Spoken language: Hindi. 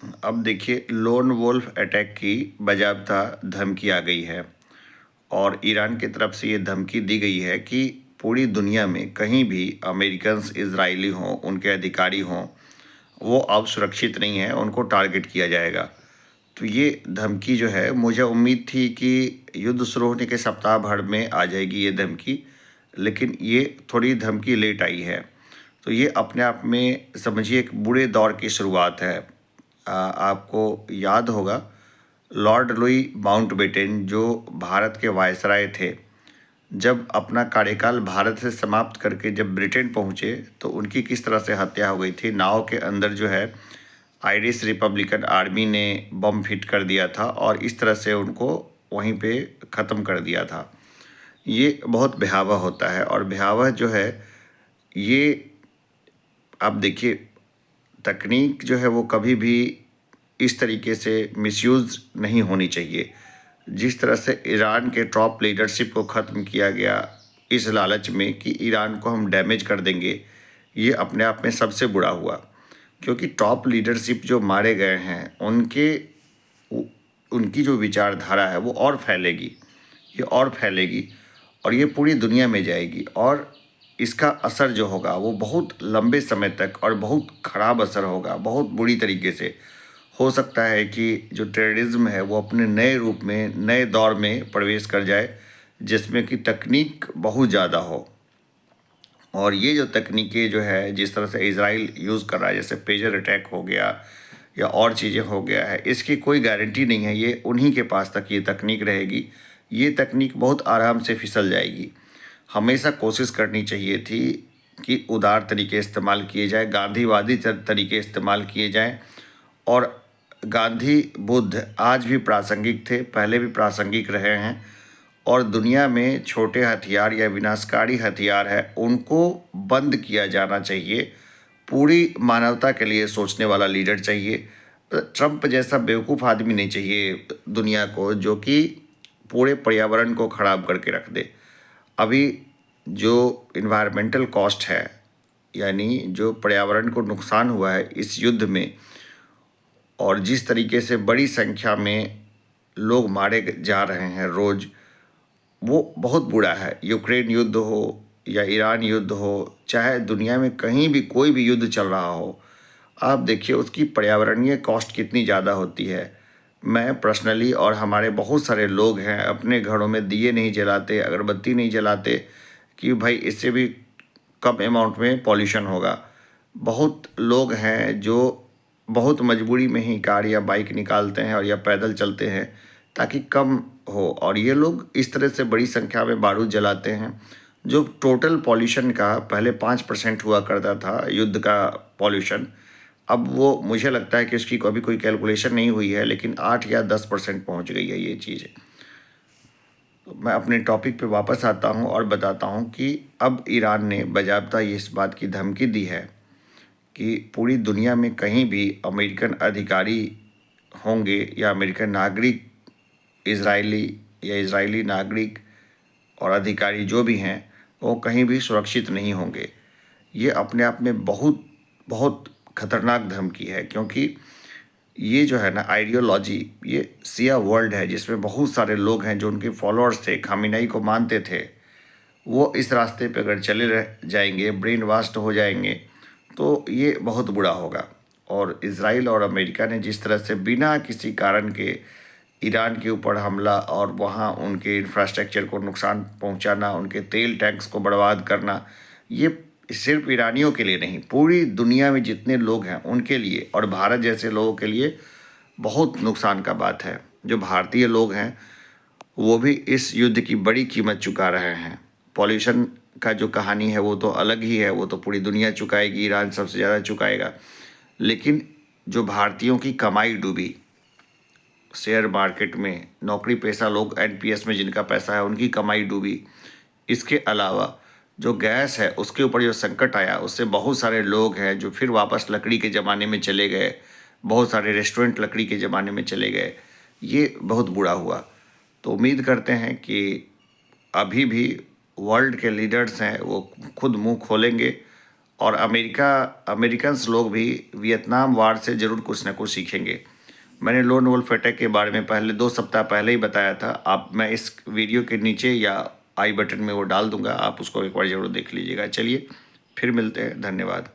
अब देखिए, लोन वोल्फ अटैक की बाज़ाब्ता धमकी आ गई है और ईरान की तरफ से ये धमकी दी गई है कि पूरी दुनिया में कहीं भी अमेरिकन्स, इजरायली हों, उनके अधिकारी हों, वो अब सुरक्षित नहीं हैं, उनको टारगेट किया जाएगा। तो ये धमकी जो है, मुझे उम्मीद थी कि युद्ध शुरू होने के सप्ताह भर में आ जाएगी ये धमकी, लेकिन ये थोड़ी धमकी लेट आई है। तो ये अपने आप में समझिए एक बुरे दौर की शुरुआत है। आपको याद होगा, लॉर्ड लुई माउंटबेटन जो भारत के वायसराय थे, जब अपना कार्यकाल भारत से समाप्त करके जब ब्रिटेन पहुँचे तो उनकी किस तरह से हत्या हो गई थी। नाव के अंदर जो है आयरिश रिपब्लिकन आर्मी ने बम फिट कर दिया था और इस तरह से उनको वहीं पे ख़त्म कर दिया था। ये बहुत भयावह होता है और भयावह जो है ये, आप देखिए, तकनीक जो है वो कभी भी इस तरीके से मिसयूज़ नहीं होनी चाहिए। जिस तरह से ईरान के टॉप लीडरशिप को ख़त्म किया गया इस लालच में कि ईरान को हम डैमेज कर देंगे, ये अपने आप में सबसे बुरा हुआ। क्योंकि टॉप लीडरशिप जो मारे गए हैं उनकी जो विचारधारा है वो और फैलेगी, ये और फैलेगी और ये पूरी दुनिया में जाएगी और इसका असर जो होगा वो बहुत लंबे समय तक और बहुत ख़राब असर होगा, बहुत बुरी तरीके से। हो सकता है कि जो टेररिज्म है वो अपने नए रूप में, नए दौर में प्रवेश कर जाए, जिसमें कि तकनीक बहुत ज़्यादा हो। और ये जो तकनीकें जो है, जिस तरह से इज़राइल यूज़ कर रहा है, जैसे पेजर अटैक हो गया या और चीज़ें हो गया है, इसकी कोई गारंटी नहीं है ये उन्हीं के पास तक ये तकनीक रहेगी। ये तकनीक बहुत आराम से फिसल जाएगी। हमेशा कोशिश करनी चाहिए थी कि उदार तरीके इस्तेमाल किए जाए, गांधीवादी तरीके इस्तेमाल किए जाएं। और गांधी बुद्ध आज भी प्रासंगिक थे, पहले भी प्रासंगिक रहे हैं और दुनिया में छोटे हथियार या विनाशकारी हथियार है उनको बंद किया जाना चाहिए। पूरी मानवता के लिए सोचने वाला लीडर चाहिए। ट्रंप जैसा बेवकूफ़ आदमी नहीं चाहिए दुनिया को, जो कि पूरे पर्यावरण को ख़राब करके रख दे। अभी जो इन्वायरमेंटल कॉस्ट है, यानी जो पर्यावरण को नुकसान हुआ है इस युद्ध में, और जिस तरीके से बड़ी संख्या में लोग मारे जा रहे हैं रोज़, वो बहुत बुरा है। यूक्रेन युद्ध हो या ईरान युद्ध हो, चाहे दुनिया में कहीं भी कोई भी युद्ध चल रहा हो, आप देखिए उसकी पर्यावरणीय कॉस्ट कितनी ज़्यादा होती है। मैं पर्सनली और हमारे बहुत सारे लोग हैं अपने घरों में दिए नहीं जलाते, अगरबत्ती नहीं जलाते कि भाई इससे भी कम अमाउंट में पॉल्यूशन होगा। बहुत लोग हैं जो बहुत मजबूरी में ही कार या बाइक निकालते हैं और या पैदल चलते हैं ताकि कम हो, और ये लोग इस तरह से बड़ी संख्या में बारूद जलाते हैं। जो टोटल पॉल्यूशन का पहले 5% हुआ करता था युद्ध का पॉल्यूशन, अब वो मुझे लगता है कि उसकी अभी कोई कैलकुलेशन नहीं हुई है, लेकिन 8 या 10% पहुंच गई है ये चीज़। तो मैं अपने टॉपिक पे वापस आता हूं और बताता हूं कि अब ईरान ने बाज़ाब्ता इस बात की धमकी दी है कि पूरी दुनिया में कहीं भी अमेरिकन अधिकारी होंगे या अमेरिकन नागरिक, इजरायली या इजरायली नागरिक और अधिकारी जो भी हैं, वो कहीं भी सुरक्षित नहीं होंगे। ये अपने आप में बहुत बहुत खतरनाक धमकी है, क्योंकि ये जो है ना आइडियोलॉजी, ये सिया वर्ल्ड है जिसमें बहुत सारे लोग हैं जो उनके फॉलोअर्स थे, खामिनेई को मानते थे। वो इस रास्ते पे अगर चले रह जाएंगे, ब्रेन वास्ट हो जाएंगे, तो ये बहुत बुरा होगा। और इज़राइल और अमेरिका ने जिस तरह से बिना किसी कारण के ईरान के ऊपर हमला और वहाँ उनके इंफ्रास्ट्रक्चर को नुकसान पहुँचाना, उनके तेल टैंक्स को बर्बाद करना, ये सिर्फ ईरानियों के लिए नहीं, पूरी दुनिया में जितने लोग हैं उनके लिए और भारत जैसे लोगों के लिए बहुत नुकसान का बात है। जो भारतीय लोग हैं वो भी इस युद्ध की बड़ी कीमत चुका रहे हैं। पॉल्यूशन का जो कहानी है वो तो अलग ही है, वो तो पूरी दुनिया चुकाएगी, ईरान सबसे ज़्यादा चुकाएगा। लेकिन जो भारतीयों की कमाई डूबी शेयर मार्केट में, नौकरी पेशा लोग एनपीएस में जिनका पैसा है उनकी कमाई डूबी। इसके अलावा जो गैस है उसके ऊपर जो संकट आया उससे बहुत सारे लोग हैं जो फिर वापस लकड़ी के ज़माने में चले गए, बहुत सारे रेस्टोरेंट लकड़ी के ज़माने में चले गए। ये बहुत बुरा हुआ। तो उम्मीद करते हैं कि अभी भी वर्ल्ड के लीडर्स हैं वो खुद मुंह खोलेंगे और अमेरिकन्स लोग भी वियतनाम वार से ज़रूर कुछ ना कुछ सीखेंगे। मैंने लोन वोल्फ अटैक के बारे में पहले 2 सप्ताह पहले ही बताया था। मैं इस वीडियो के नीचे या आई बटन में वो डाल दूँगा, आप उसको एक बार ज़रूर देख लीजिएगा। चलिए फिर मिलते हैं, धन्यवाद।